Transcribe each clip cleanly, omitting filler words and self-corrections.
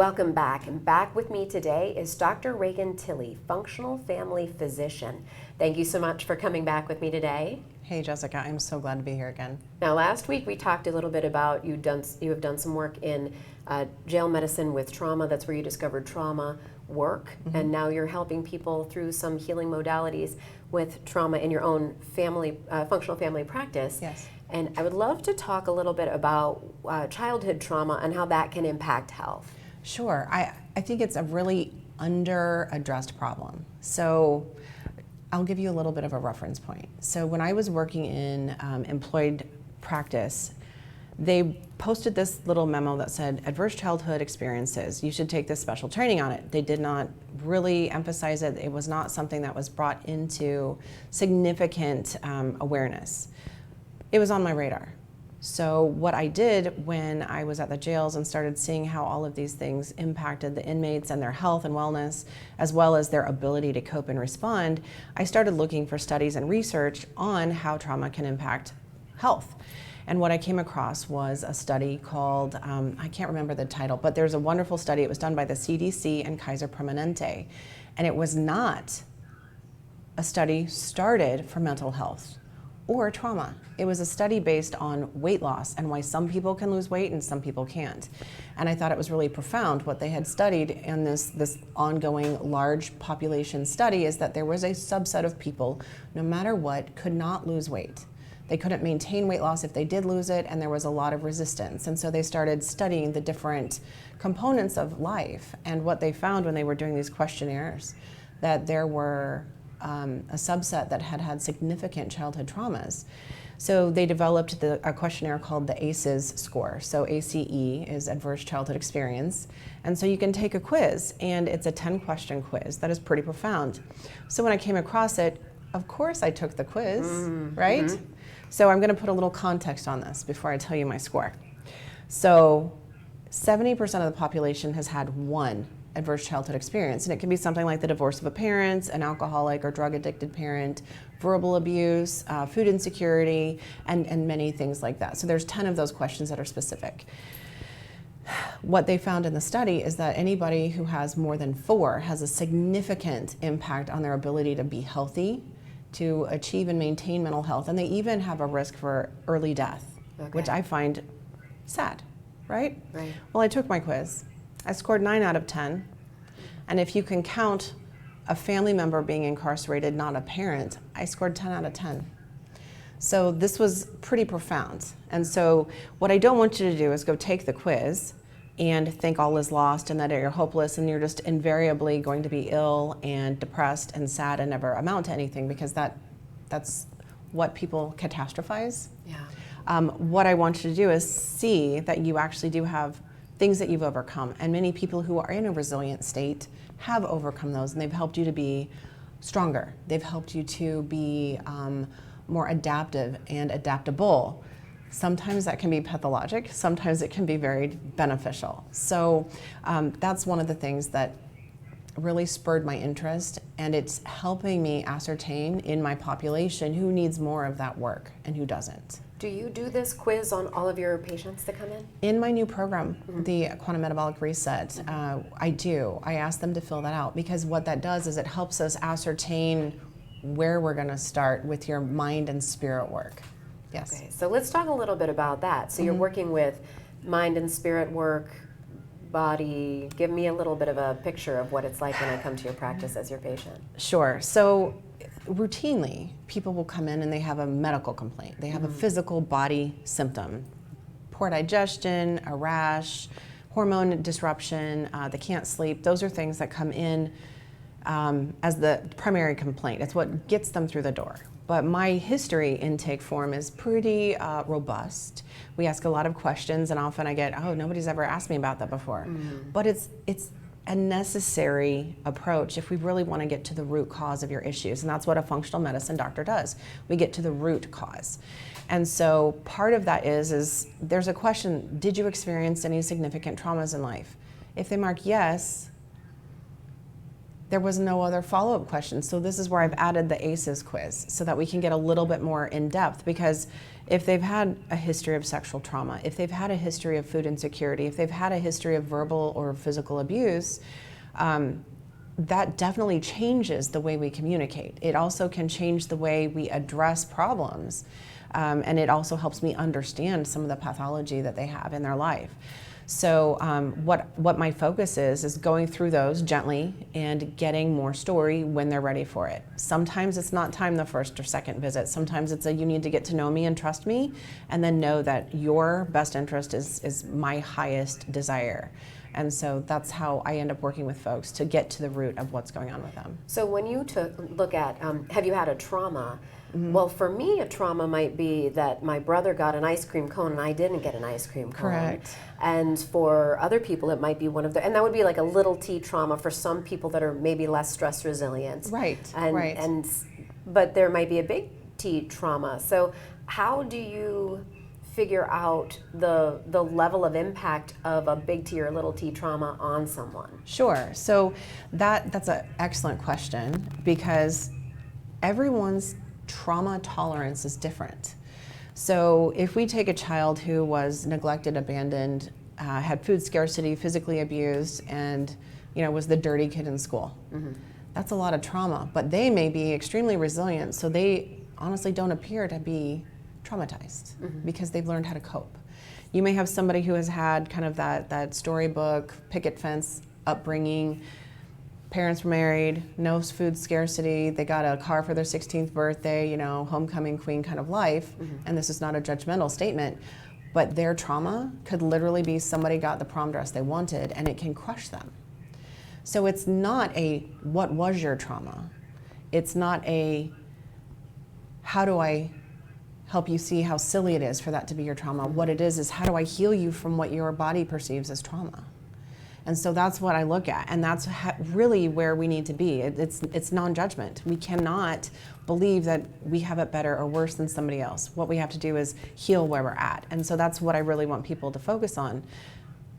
Welcome back, and back with me today is Dr. Reagan Tilly, functional family physician. Thank you so much for coming back with me today. Hey Jessica, I'm so glad to be here again. Now last week we talked a little bit about you have done some work in jail medicine with trauma. That's where you discovered trauma work, and now you're helping people through some healing modalities with trauma in your own family, functional family practice. Yes. And I would love to talk a little bit about childhood trauma and how that can impact health. Sure. I think it's a really under-addressed problem. So I'll give you a little bit of a reference point. So when I was working in employed practice, they posted this little memo that said, adverse childhood experiences, you should take this special training on it. They did not really emphasize it. It was not something that was brought into significant awareness. It was on my radar. So what I did when I was at the jails and started seeing how all of these things impacted the inmates and their health and wellness, as well as their ability to cope and respond, I started looking for studies and research on how trauma can impact health. And what I came across was a study called, I can't remember the title, but there's a wonderful study. It was done by the CDC and Kaiser Permanente. And it was not a study started for mental health or trauma. It was a study based on weight loss and why some people can lose weight and some people can't. And I thought it was really profound. What they had studied in this ongoing large population study is that there was a subset of people, no matter what, could not lose weight. They couldn't maintain weight loss if they did lose it, and there was a lot of resistance. And so they started studying the different components of life. And what they found when they were doing these questionnaires, that there were a subset that had had significant childhood traumas. So they developed a questionnaire called the ACEs score. So ACE is Adverse Childhood Experience. And so you can take a quiz, and it's a 10-question quiz that is pretty profound. So when I came across it, of course I took the quiz, right? So I'm gonna put a little context on this before I tell you my score. So 70% of the population has had one adverse childhood experience, and it can be something like the divorce of a parent, an alcoholic or drug addicted parent, verbal abuse, food insecurity, and many things like that. So there's 10 of those questions that are specific. What they found in the study is that anybody who has more than 4 has a significant impact on their ability to be healthy, to achieve and maintain mental health, and they even have a risk for early death, which I find sad, right? Right. Well, I took my quiz. I scored 9 out of 10. And if you can count a family member being incarcerated, not a parent, I scored 10 out of 10. So this was pretty profound. And so what I don't want you to do is go take the quiz and think all is lost and that you're hopeless and you're just invariably going to be ill and depressed and sad and never amount to anything, because that's what people catastrophize. Yeah. What I want you to do is see that you actually do have things that you've overcome, and many people who are in a resilient state have overcome those, and they've helped you to be stronger. They've helped you to be more adaptive and adaptable. Sometimes that can be pathologic, sometimes it can be very beneficial. So that's one of the things that really spurred my interest, and it's helping me ascertain in my population who needs more of that work and who doesn't. Do you do this quiz on all of your patients that come in? In my new program, the Quantum Metabolic Reset, I do. I ask them to fill that out, because what that does is it helps us ascertain where we're going to start with your mind and spirit work. Yes. Okay, so let's talk a little bit about that. So you're working with mind and spirit work, body. Give me a little bit of a picture of what it's like when I come to your practice as your patient. Sure. So routinely, people will come in and they have a medical complaint. They have a physical body symptom, poor digestion, a rash, hormone disruption, they can't sleep. Those are things that come in as the primary complaint. It's what gets them through the door. But my history intake form is pretty robust. We ask a lot of questions, and often I get, oh, nobody's ever asked me about that before. But it's a necessary approach if we really want to get to the root cause of your issues, and that's what a functional medicine doctor does. We get to the root cause. And so part of that is there's a question, did you experience any significant traumas in life? If they mark yes, there was no other follow-up question. So this is where I've added the ACEs quiz so that we can get a little bit more in depth, because if they've had a history of sexual trauma, if they've had a history of food insecurity, if they've had a history of verbal or physical abuse, that definitely changes the way we communicate. It also can change the way we address problems. And it also helps me understand some of the pathology that they have in their life. So what my focus is going through those gently and getting more story when they're ready for it. Sometimes it's not time the first or second visit. Sometimes it's you need to get to know me and trust me, and then know that your best interest is my highest desire. And so that's how I end up working with folks to get to the root of what's going on with them. So when you look at, have you had a trauma? Well, for me, a trauma might be that my brother got an ice cream cone and I didn't get an ice cream cone. Correct. And for other people, it might be one of the, and that would be like a little t trauma for some people that are maybe less stress resilient. Right, and, right. But there might be a big T trauma. So how do you figure out the level of impact of a big T or little t trauma on someone? Sure. So that's an excellent question, because everyone's trauma tolerance is different. So if we take a child who was neglected, abandoned, had food scarcity, physically abused, and was the dirty kid in school, that's a lot of trauma. But they may be extremely resilient, so they honestly don't appear to be traumatized because they've learned how to cope. You may have somebody who has had kind of that storybook, picket fence upbringing. Parents were married, no food scarcity, they got a car for their 16th birthday, homecoming queen kind of life. And this is not a judgmental statement, but their trauma could literally be somebody got the prom dress they wanted and it can crush them. So it's not a, what was your trauma? It's not a, how do I help you see how silly it is for that to be your trauma? What it is how do I heal you from what your body perceives as trauma? And so that's what I look at, and that's really where we need to be. It's non-judgment. We cannot believe that we have it better or worse than somebody else. What we have to do is heal where we're at. And so that's what I really want people to focus on,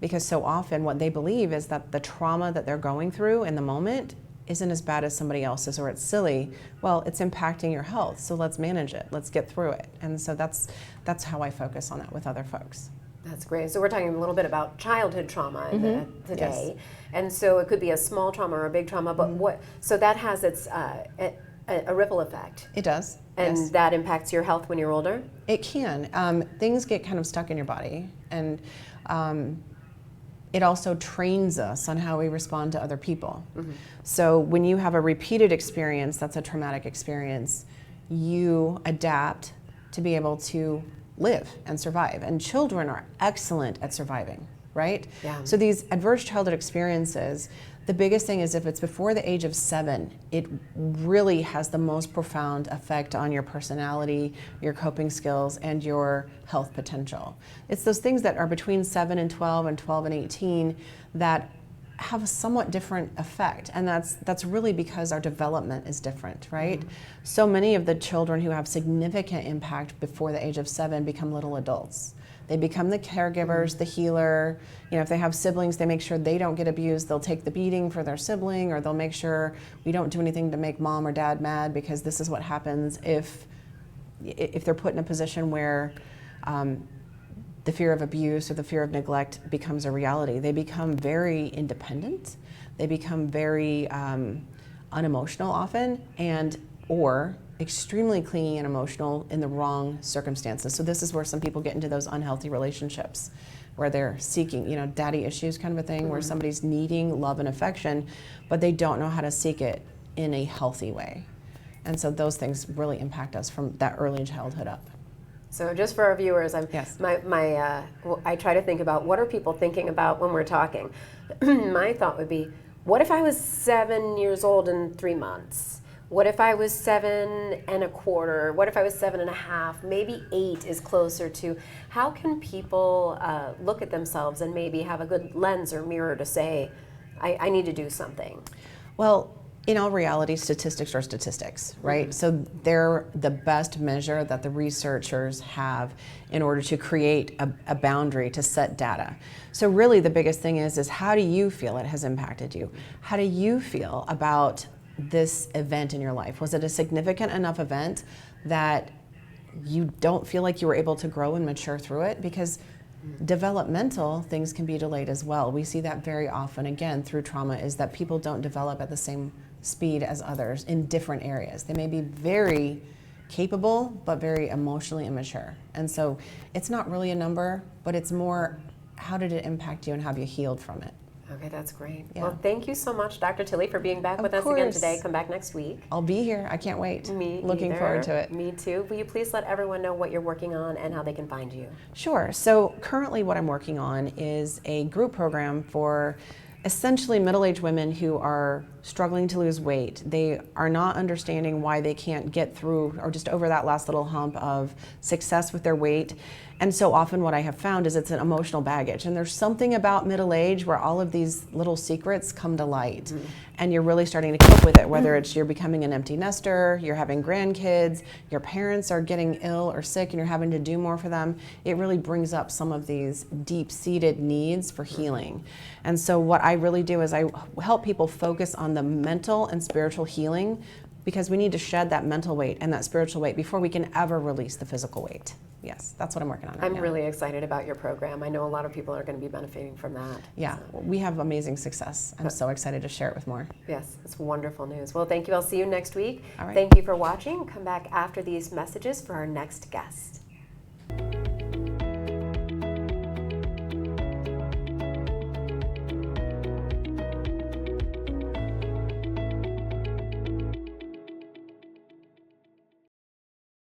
because so often what they believe is that the trauma that they're going through in the moment isn't as bad as somebody else's, or it's silly. Well, it's impacting your health, so let's manage it. Let's get through it. And so that's how I focus on that with other folks. That's great. So we're talking a little bit about childhood trauma today, Yes. And so it could be a small trauma or a big trauma. But so that has its a ripple effect. It does, and yes. that impacts your health when you're older. It can. Things get kind of stuck in your body, and it also trains us on how we respond to other people. So when you have a repeated experience that's a traumatic experience, you adapt to be able to live and survive. And children are excellent at surviving, right? Yeah. So these adverse childhood experiences, the biggest thing is if it's before the age of 7, it really has the most profound effect on your personality, your coping skills, and your health potential. It's those things that are between 7 and 12 and 12 and 18 that have a somewhat different effect, and that's really because our development is different, right? So many of the children who have significant impact before the age of 7 become little adults. They become the caregivers, the healer. If they have siblings, they make sure they don't get abused. They'll take the beating for their sibling, or they'll make sure we don't do anything to make mom or dad mad, because this is what happens if they're put in a position where the fear of abuse or the fear of neglect becomes a reality. They become very independent. They become very unemotional often, or extremely clingy and emotional in the wrong circumstances. So this is where some people get into those unhealthy relationships where they're seeking, daddy issues kind of a thing, where somebody's needing love and affection, but they don't know how to seek it in a healthy way. And so those things really impact us from that early childhood up. So just for our viewers, Yes. I try to think about what are people thinking about when we're talking. My thought would be, what if I was 7 years old in 3 months? What if I was 7 1/4? What if I was 7 1/2? Maybe 8 is closer to. How can people look at themselves and maybe have a good lens or mirror to say, I need to do something? Well, In all reality, statistics are statistics, right? So they're the best measure that the researchers have in order to create a boundary to set data. So really the biggest thing is how do you feel it has impacted you? How do you feel about this event in your life? Was it a significant enough event that you don't feel like you were able to grow and mature through it? Because developmental things can be delayed as well. We see that very often, again, through trauma, is that people don't develop at the same speed as others in different areas. They may be very capable, but very emotionally immature. And so it's not really a number, but it's more, how did it impact you and how have you healed from it? Okay, that's great. Yeah. Well, thank you so much, Dr. Tilly, for being back Of with us again course. today. Come back next week. I'll be here. I can't wait. Me Looking either. forward to it. Me too. Will you please let everyone know what you're working on and how they can find you? Sure. So currently what I'm working on is a group program for essentially middle-aged women who are struggling to lose weight. They are not understanding why they can't get through or just over that last little hump of success with their weight. And so often what I have found is it's an emotional baggage. And there's something about middle age where all of these little secrets come to light. And you're really starting to cope with it, whether it's you're becoming an empty nester, you're having grandkids, your parents are getting ill or sick and you're having to do more for them. It really brings up some of these deep-seated needs for healing. And so what I really do is I help people focus on the mental and spiritual healing, because we need to shed that mental weight and that spiritual weight before we can ever release the physical weight. Yes, that's what I'm working on right now. I'm really excited about your program. I know a lot of people are going to be benefiting from that. Yeah, we have amazing success. I'm so excited to share it with more. Yes, it's wonderful news. Well, thank you. I'll see you next week. All right. Thank you for watching. Come back after these messages for our next guest.